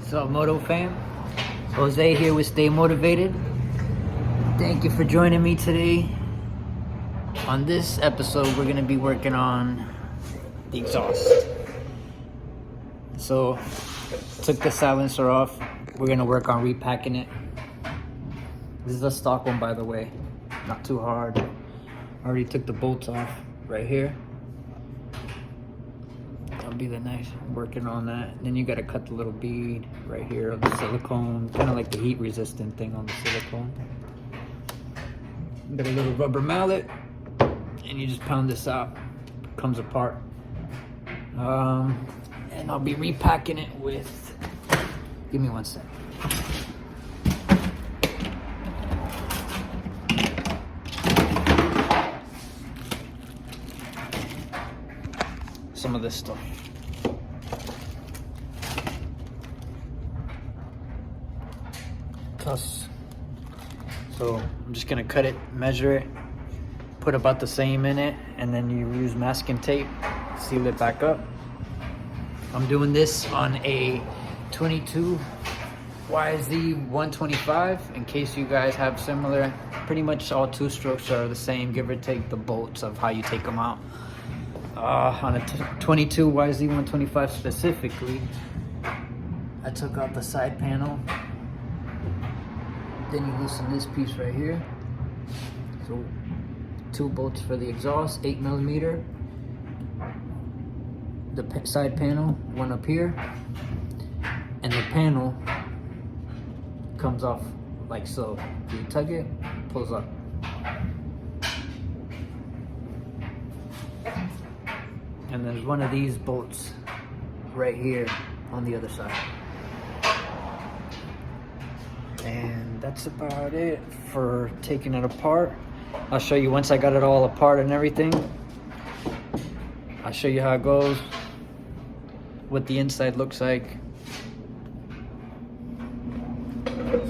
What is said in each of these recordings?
So, Moto fam, Jose here with Stay Motivated. Thank you for joining me today. On this episode, we're going to be working on the exhaust. So, took the silencer off. We're going to work on repacking it. This is a stock one, by the way. Not too hard. Already took the bolts off right here. That'll be the nice working on that. Then you got to cut the little bead right here on the silicone, kind of like the heat resistant thing on the silicone. Got a little rubber mallet, and you just pound this out. It comes apart. And I'll be repacking it with. Give me 1 sec. Some of this stuff. Tusk. So I'm just gonna cut it, measure it, put about the same in it, and then you use masking tape, seal it back up. I'm doing this on a 22 YZ 125 in case you guys have similar. Pretty much all two strokes are the same, give or take the bolts of how you take them out. On a 22 YZ 125 specifically, I took out the side panel. Then you loosen this piece right here. So 2 bolts for the exhaust, 8mm. The side panel, 1 up here. And the panel comes off like so. You tug it, pulls up. And there's one of these bolts right here on the other side. And that's about it for taking it apart. I'll show you once I got it all apart and everything. I'll show you how it goes, what the inside looks like.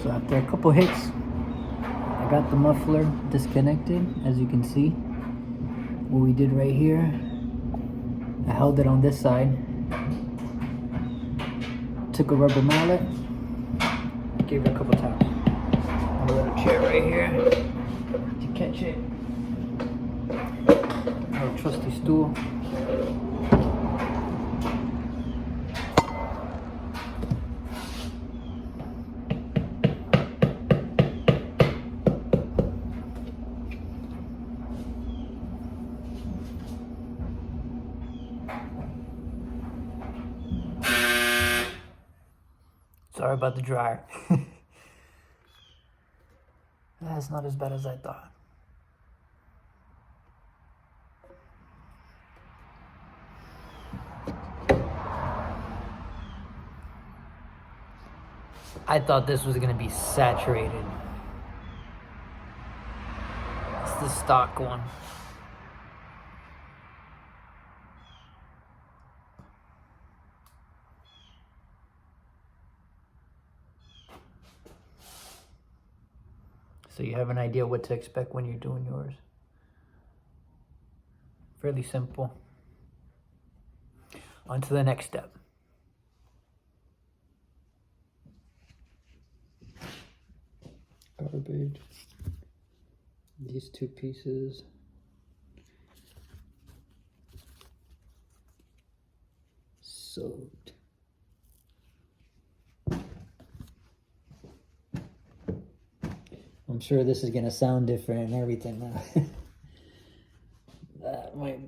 So after a couple hits, I got the muffler disconnected, as you can see. What we did right here, I held it on this side, took a rubber mallet, gave it a couple taps. A little chair right here to catch it. Our trusty stool. Sorry about the dryer. That's not as bad as I thought. I thought this was gonna be saturated. It's the stock one. So you have an idea what to expect when you're doing yours. Fairly simple. On to the next step. Garbage. These 2 pieces. Soaked. I'm sure this is gonna sound different and everything now. That might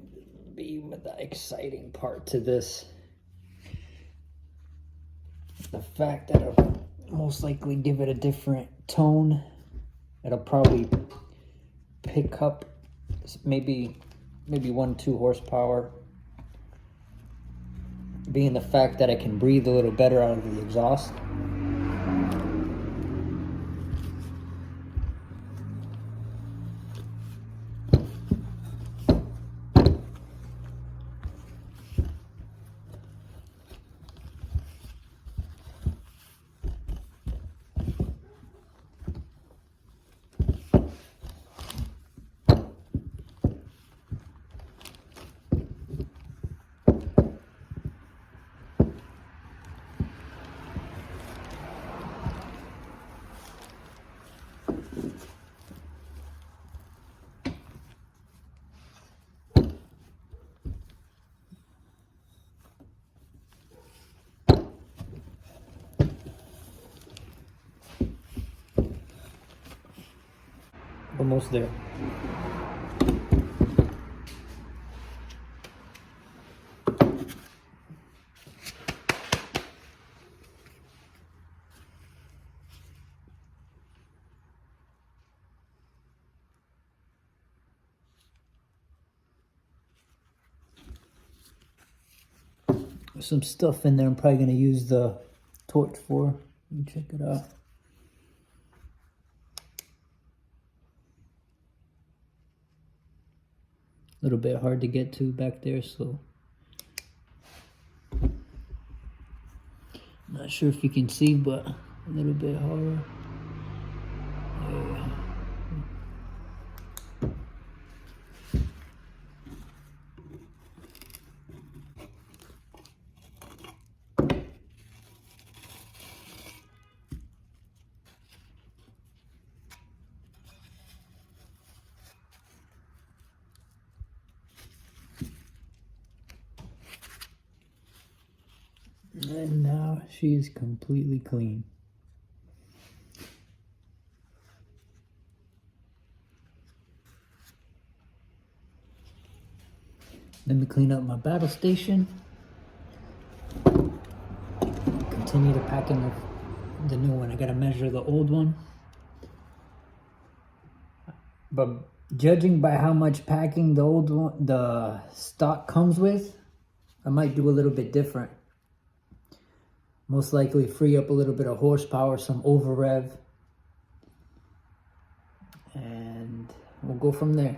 be the exciting part to this. The fact that it'll most likely give it a different tone. It'll probably pick up maybe 1-2 horsepower. Being the fact that it can breathe a little better out of the exhaust. almost there. There's some stuff in there I'm probably going to use the torch for. Let me check it out. A little bit hard to get to back there, so not sure if you can see, but a little bit harder. Yeah. And now she's completely clean. Let me clean up my battle station. Continue to pack in the new one. I gotta measure the old one. But judging by how much packing the old one, the stock comes with, I might do a little bit different. Most likely free up a little bit of horsepower, some over rev, and we'll go from there.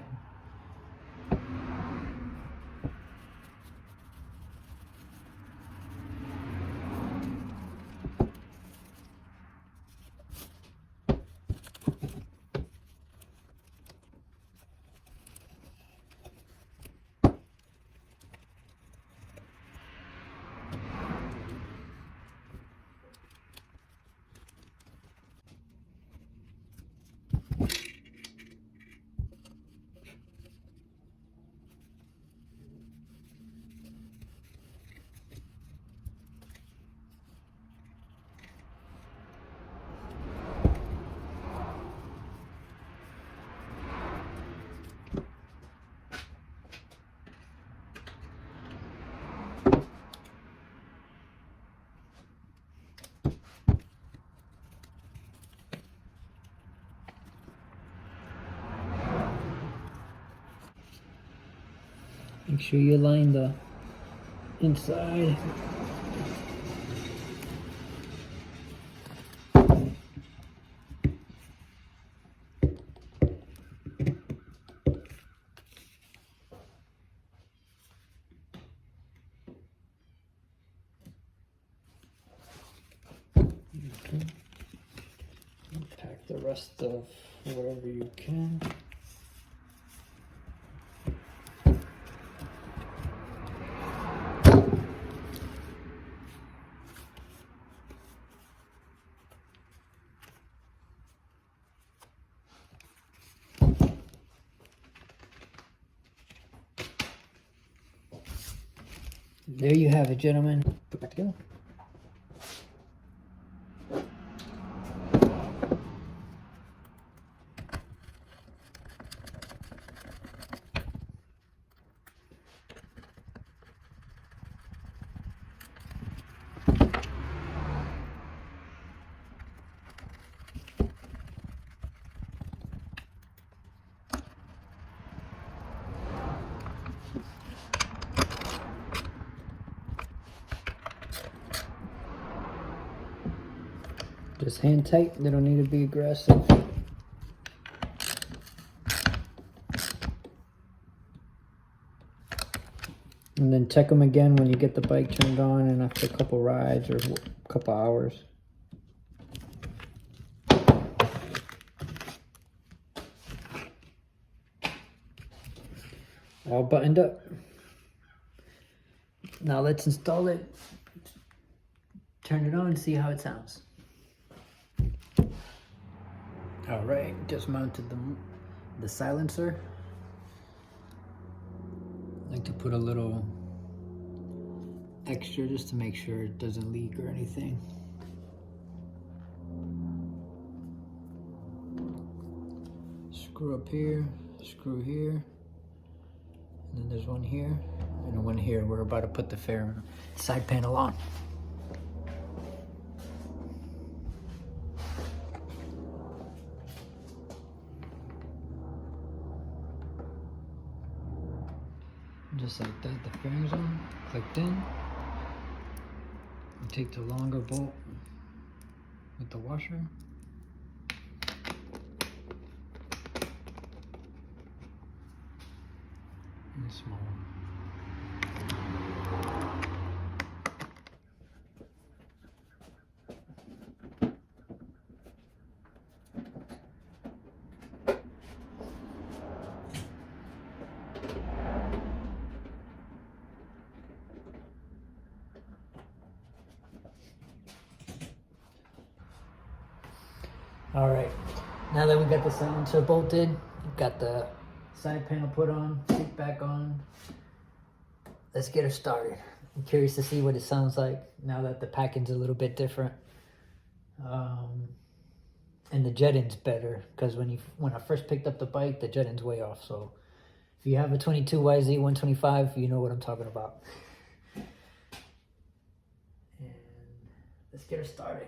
Make sure you line the inside. Okay. Pack the rest of wherever you can. There you have it, gentlemen. Put it back together. Just hand tight, they don't need to be aggressive. And then check them again when you get the bike turned on and after a couple rides or a couple hours. All buttoned up. Now let's install it, turn it on and see how it sounds. All right, just mounted the silencer. I like to put a little extra just to make sure it doesn't leak or anything. screw up here, screw here, and then there's one here, and one here. We're about to put the side panel on. Just like that, the fairings on, clicked in. You take the longer bolt with the washer. And the small one. All right, now that we got the silencer bolted, we've got the side panel put on, seat back on, let's get her started. I'm curious to see what it sounds like now that the packing's a little bit different. And the jet end's better, because when I first picked up the bike, the jet end's way off. So if you have a 22YZ 125, you know what I'm talking about. And let's get her started.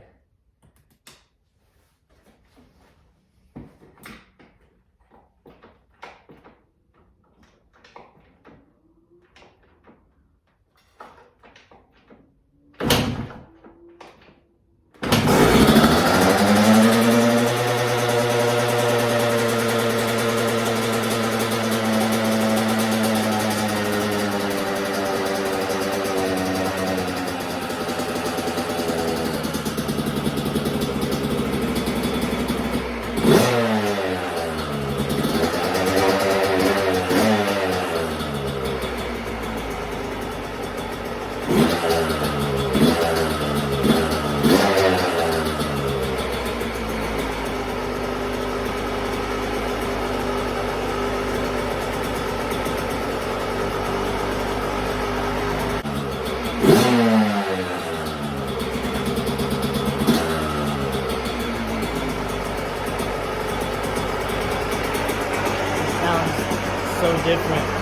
So different.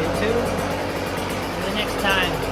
Stay tuned for the next time.